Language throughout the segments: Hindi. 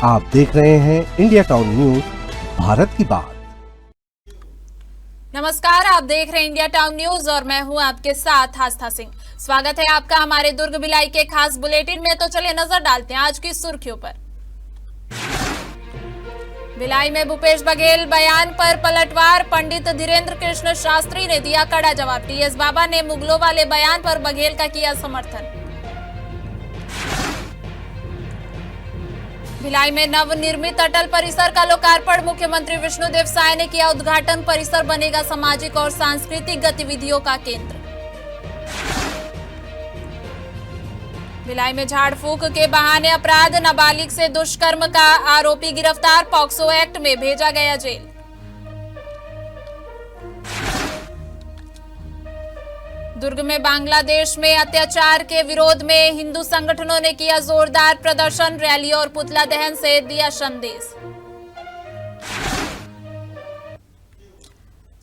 आप देख रहे हैं इंडिया टाउन न्यूज, भारत की बात। नमस्कार, आप देख रहे हैं इंडिया टाउन न्यूज और मैं हूं आपके साथ आस्था सिंह। स्वागत है आपका हमारे दुर्ग भिलाई के खास बुलेटिन में। तो चलिए नजर डालते हैं आज की सुर्खियों पर। भिलाई में भूपेश बघेल बयान पर पलटवार, पंडित धीरेन्द्र कृष्ण शास्त्री ने दिया कड़ा जवाब। टीएस बाबा ने मुगलों वाले बयान पर बघेल का किया समर्थन। भिलाई में नवनिर्मित अटल परिसर का लोकार्पण, मुख्यमंत्री विष्णुदेव साय ने किया उद्घाटन। परिसर बनेगा सामाजिक और सांस्कृतिक गतिविधियों का केंद्र। भिलाई में झाड़ फूक के बहाने अपराध, नाबालिग से दुष्कर्म का आरोपी गिरफ्तार, पॉक्सो एक्ट में भेजा गया जेल। दुर्ग में बांग्लादेश में अत्याचार के विरोध में हिंदू संगठनों ने किया जोरदार प्रदर्शन, रैली और पुतला दहन से दिया संदेश।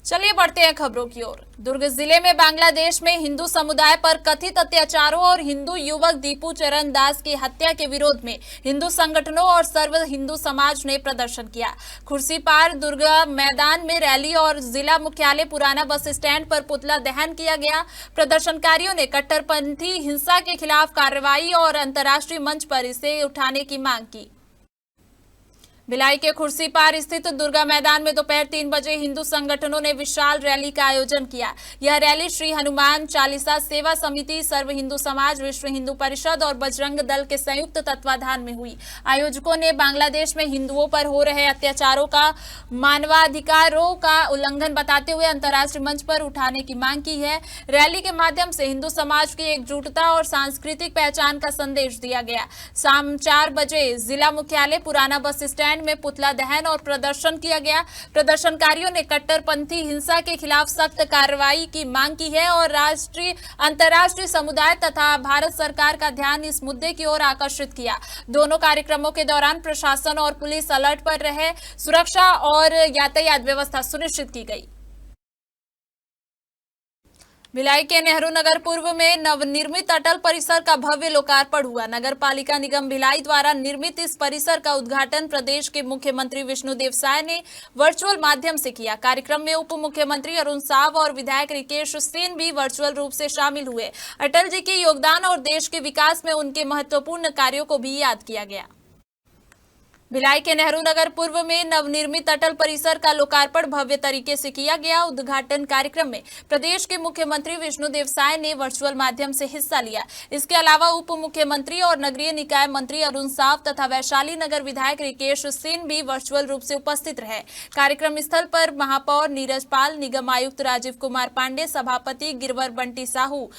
चलिए बढ़ते हैं खबरों की ओर। दुर्ग जिले में बांग्लादेश में हिंदू समुदाय पर कथित अत्याचारों और हिंदू युवक दीपू चरण दास की हत्या के विरोध में हिंदू संगठनों और सर्व हिंदू समाज ने प्रदर्शन किया। खुर्सीपार दुर्ग मैदान में रैली और जिला मुख्यालय पुराना बस स्टैंड पर पुतला दहन किया गया। प्रदर्शनकारियों ने कट्टरपंथी हिंसा के खिलाफ कार्रवाई और अंतर्राष्ट्रीय मंच पर इसे उठाने की मांग की। भिलाई के खुर्सीपार स्थित दुर्गा मैदान में दोपहर 3 बजे हिंदू संगठनों ने विशाल रैली का आयोजन किया। यह रैली श्री हनुमान चालीसा सेवा समिति, सर्व हिंदू समाज, विश्व हिंदू परिषद और बजरंग दल के संयुक्त तत्वाधान में हुई। आयोजकों ने बांग्लादेश में हिंदुओं पर हो रहे अत्याचारों का मानवाधिकारों का उल्लंघन बताते हुए अंतर्राष्ट्रीय मंच पर उठाने की मांग की है। रैली के माध्यम से हिंदू समाज की एकजुटता और सांस्कृतिक पहचान का संदेश दिया गया। शाम 4 बजे जिला मुख्यालय पुराना बस स्टैंड में पुतला दहन और प्रदर्शन किया गया। प्रदर्शनकारियों ने कट्टरपंथी हिंसा के खिलाफ सख्त कार्रवाई की मांग की है और अंतर्राष्ट्रीय समुदाय तथा भारत सरकार का ध्यान इस मुद्दे की ओर आकर्षित किया। दोनों कार्यक्रमों के दौरान प्रशासन और पुलिस अलर्ट पर रहे। सुरक्षा और यातायात व्यवस्था सुनिश्चित की गई। भिलाई के नेहरू नगर पूर्व में नवनिर्मित अटल परिसर का भव्य लोकार्पण हुआ। नगर पालिका निगम भिलाई द्वारा निर्मित इस परिसर का उद्घाटन प्रदेश के मुख्यमंत्री विष्णुदेव साय ने वर्चुअल माध्यम से किया। कार्यक्रम में उप मुख्यमंत्री अरुण साव और विधायक रिकेश सिंह भी वर्चुअल रूप से शामिल हुए। अटल जी के योगदान और देश के विकास में उनके महत्वपूर्ण कार्यों को भी याद किया गया। भिलाई के नेहरू नगर पूर्व में नवनिर्मित अटल परिसर का लोकार्पण भव्य तरीके से किया गया। उद्घाटन कार्यक्रम में प्रदेश के मुख्यमंत्री विष्णुदेव साय ने वर्चुअल माध्यम से हिस्सा लिया। इसके अलावा उप मुख्यमंत्री और नगरीय निकाय मंत्री अरुण साव तथा वैशाली नगर विधायक रिकेश सिंह भी वर्चुअल रूप से उपस्थित रहे। कार्यक्रम स्थल पर महापौर नीरज पाल, निगम आयुक्त राजीव कुमार पांडे, सभापति गिरवर बंटी साहू,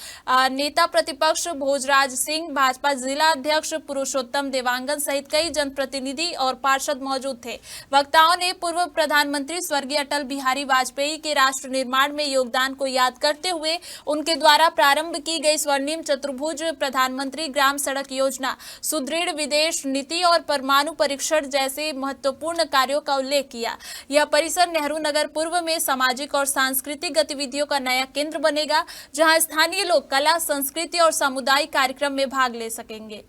नेता प्रतिपक्ष भोजराज सिंह, भाजपा जिला अध्यक्ष पुरुषोत्तम देवांगन सहित कई जनप्रतिनिधि और पार्षद मौजूद थे। वक्ताओं ने पूर्व प्रधानमंत्री स्वर्गीय अटल बिहारी वाजपेयी के राष्ट्र निर्माण में योगदान को याद करते हुए उनके द्वारा प्रारंभ की गई स्वर्णिम चतुर्भुज प्रधानमंत्री ग्राम सड़क योजना, सुदृढ़ विदेश नीति और परमाणु परीक्षण जैसे महत्वपूर्ण कार्यों का उल्लेख किया। यह परिसर नेहरू नगर पूर्व में सामाजिक और सांस्कृतिक गतिविधियों का नया केंद्र बनेगा, जहां स्थानीय लोग कला, संस्कृति और सामुदायिक कार्यक्रम में भाग ले सकेंगे।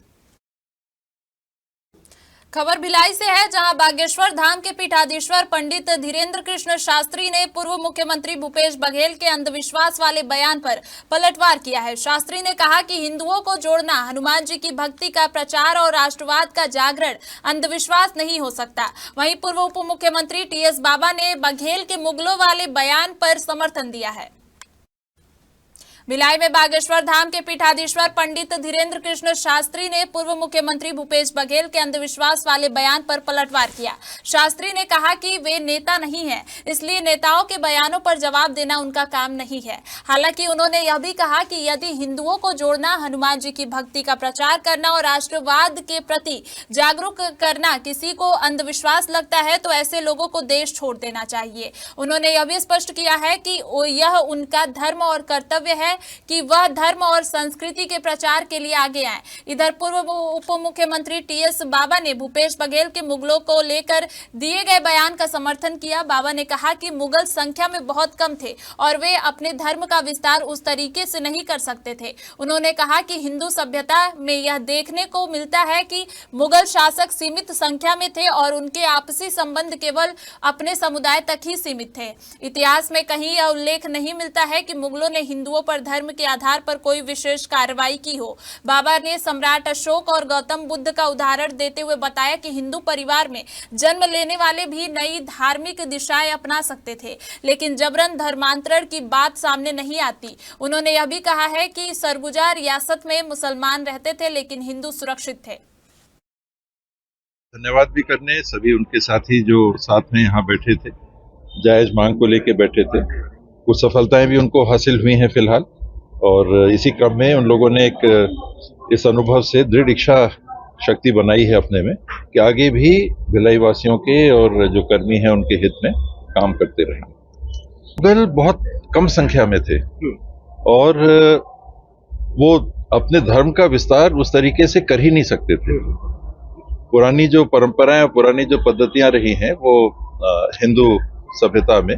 खबर भिलाई से है, जहां बागेश्वर धाम के पीठाधीश्वर पंडित धीरेन्द्र कृष्ण शास्त्री ने पूर्व मुख्यमंत्री भूपेश बघेल के अंधविश्वास वाले बयान पर पलटवार किया है। शास्त्री ने कहा कि हिंदुओं को जोड़ना, हनुमान जी की भक्ति का प्रचार और राष्ट्रवाद का जागरण अंधविश्वास नहीं हो सकता। वहीं पूर्व उप मुख्यमंत्री टीएस बाबा ने बघेल के मुगलों वाले बयान पर समर्थन दिया है। भिलाई में बागेश्वर धाम के पीठाधीश्वर पंडित धीरेन्द्र कृष्ण शास्त्री ने पूर्व मुख्यमंत्री भूपेश बघेल के अंधविश्वास वाले बयान पर पलटवार किया। शास्त्री ने कहा कि वे नेता नहीं हैं, इसलिए नेताओं के बयानों पर जवाब देना उनका काम नहीं है। हालांकि उन्होंने यह भी कहा कि यदि हिंदुओं को जोड़ना, हनुमान जी की भक्ति का प्रचार करना और राष्ट्रवाद के प्रति जागरूक करना किसी को अंधविश्वास लगता है तो ऐसे लोगों को देश छोड़ देना चाहिए। उन्होंने यह भी स्पष्ट किया है कि यह उनका धर्म और कर्तव्य है। कि वह धर्म और संस्कृति के प्रचार के लिए आगे आए। इधर पूर्व उप मुख्यमंत्री टीएस बाबा ने भूपेश बघेल के मुगलों को लेकर दिए गए बयान का समर्थन किया। बाबा ने कहा कि मुगल संख्या में बहुत कम थे और वे अपने धर्म का विस्तार उस तरीके से नहीं कर सकते थे। उन्होंने कहा कि हिंदू सभ्यता में यह देखने को मिलता है कि मुगल शासक सीमित संख्या में थे और उनके आपसी संबंध केवल अपने समुदाय तक ही सीमित थे। इतिहास में कहीं यह उल्लेख नहीं मिलता है कि मुगलों ने हिंदुओं पर धर्म के आधार पर कोई विशेष कार्रवाई की हो। बाबा ने सम्राट अशोक और गौतम बुद्ध का उदाहरण देते हुए बताया कि हिंदू परिवार में जन्म लेने वाले भी नई धार्मिक दिशाएं अपना सकते थे, लेकिन जबरन धर्मांतरण की बात सामने नहीं आती। उन्होंने यह भी कहा है कि सरगुजा रियासत में मुसलमान रहते थे लेकिन हिंदू सुरक्षित थे। धन्यवाद भी करने सभी उनके साथी जो साथ में यहाँ बैठे थे, जायज मांग को लेके बैठे थे। कुछ सफलताएं भी उनको हासिल हुई हैं फिलहाल, और इसी क्रम में उन लोगों ने इस अनुभव से दृढ़ इच्छा शक्ति बनाई है अपने में कि आगे भी भिलाई वासियों के और जो कर्मी हैं उनके हित में काम करते रहेंगे। मुगल बहुत कम संख्या में थे और वो अपने धर्म का विस्तार उस तरीके से कर ही नहीं सकते थे। पुरानी जो परंपराएं, पुरानी जो पद्धतियां रही हैं वो हिंदू सभ्यता में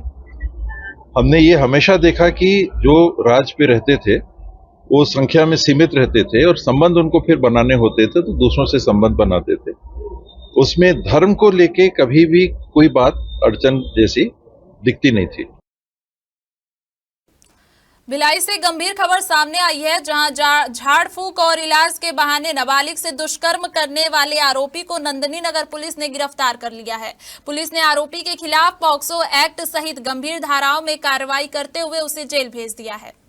हमने ये हमेशा देखा कि जो राज पे रहते थे वो संख्या में सीमित रहते थे और संबंध उनको फिर बनाने होते थे तो दूसरों से संबंध बनाते थे। उसमें धर्म को लेके कभी भी कोई बात अड़चन जैसी दिखती नहीं थी। भिलाई से गंभीर खबर सामने आई है, जहां झाड़ फूक और इलाज के बहाने नाबालिग से दुष्कर्म करने वाले आरोपी को नंदनी नगर पुलिस ने गिरफ्तार कर लिया है। पुलिस ने आरोपी के खिलाफ पॉक्सो एक्ट सहित गंभीर धाराओं में कार्रवाई करते हुए उसे जेल भेज दिया है।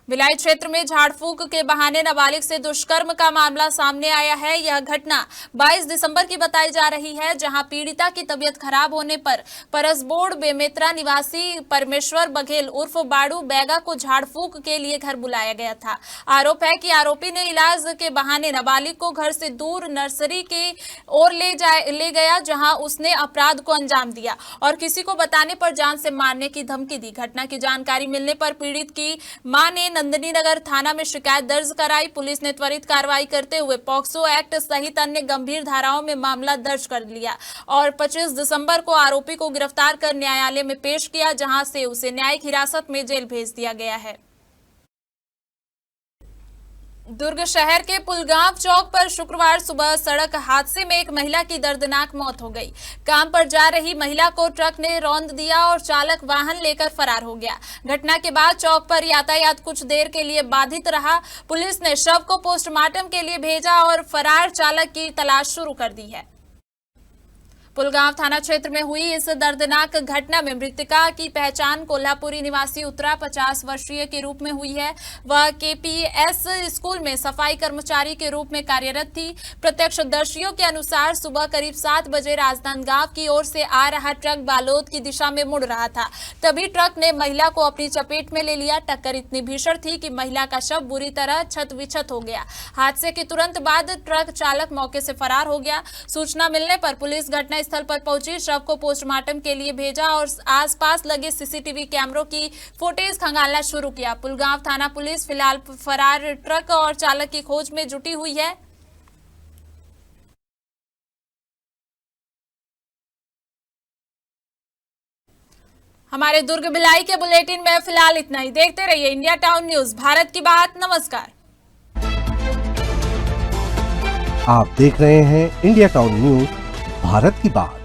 भिलाई क्षेत्र में झाड़ फूक के बहाने नाबालिग से दुष्कर्म का मामला सामने आया है। यह घटना 22 दिसंबर की बताई जा रही है, जहां पीड़िता की तबीयत खराब होने पर परसबोड़ बेमेत्रा निवासी परमेश्वर बघेल उर्फ बाड़ू बैगा को झाड़ फूक के लिए घर बुलाया गया था। आरोप है कि आरोपी ने इलाज के बहाने नाबालिग को घर से दूर नर्सरी के ओर ले गया, जहां उसने अपराध को अंजाम दिया और किसी को बताने पर जान से मारने की धमकी दी। घटना की जानकारी मिलने पर पीड़ित की मां ने नंदनी नगर थाना में शिकायत दर्ज कराई। पुलिस ने त्वरित कार्रवाई करते हुए पॉक्सो एक्ट सहित अन्य गंभीर धाराओं में मामला दर्ज कर लिया और 25 दिसंबर को आरोपी को गिरफ्तार कर न्यायालय में पेश किया, जहां से उसे न्यायिक हिरासत में जेल भेज दिया गया है। दुर्ग शहर के पुलगांव चौक पर शुक्रवार सुबह सड़क हादसे में एक महिला की दर्दनाक मौत हो गई। काम पर जा रही महिला को ट्रक ने रौंद दिया और चालक वाहन लेकर फरार हो गया। घटना के बाद चौक पर यातायात कुछ देर के लिए बाधित रहा। पुलिस ने शव को पोस्टमार्टम के लिए भेजा और फरार चालक की तलाश शुरू कर दी है। पुलगांव थाना क्षेत्र में हुई इस दर्दनाक घटना में मृतका की पहचान कोल्हापुरी निवासी उत्तरा 50 वर्षीय के रूप में हुई है। वह केपीएस स्कूल में सफाई कर्मचारी के रूप में कार्यरत थी। प्रत्यक्षदर्शियों के अनुसार सुबह करीब 7 बजे राजनांदगांव की ओर से आ रहा ट्रक बालोद की दिशा में मुड़ रहा था, तभी ट्रक ने महिला को अपनी चपेट में ले लिया। टक्कर इतनी भीषण थी कि महिला का शव बुरी तरह क्षत-विक्षत हो गया। हादसे के तुरंत बाद ट्रक चालक मौके से फरार हो गया। सूचना मिलने पर पुलिस घटना स्थल पर पहुंची, शव को पोस्टमार्टम के लिए भेजा और आसपास लगे सीसीटीवी कैमरों की फुटेज खंगालना शुरू किया। पुलगांव थाना पुलिस फिलहाल फरार ट्रक और चालक की खोज में जुटी हुई है। हमारे दुर्ग भिलाई के बुलेटिन में फिलहाल इतना ही। देखते रहिए इंडिया टाउन न्यूज, भारत की बात। नमस्कार। आप देख रहे हैं इंडिया टाउन न्यूज, भारत की बात।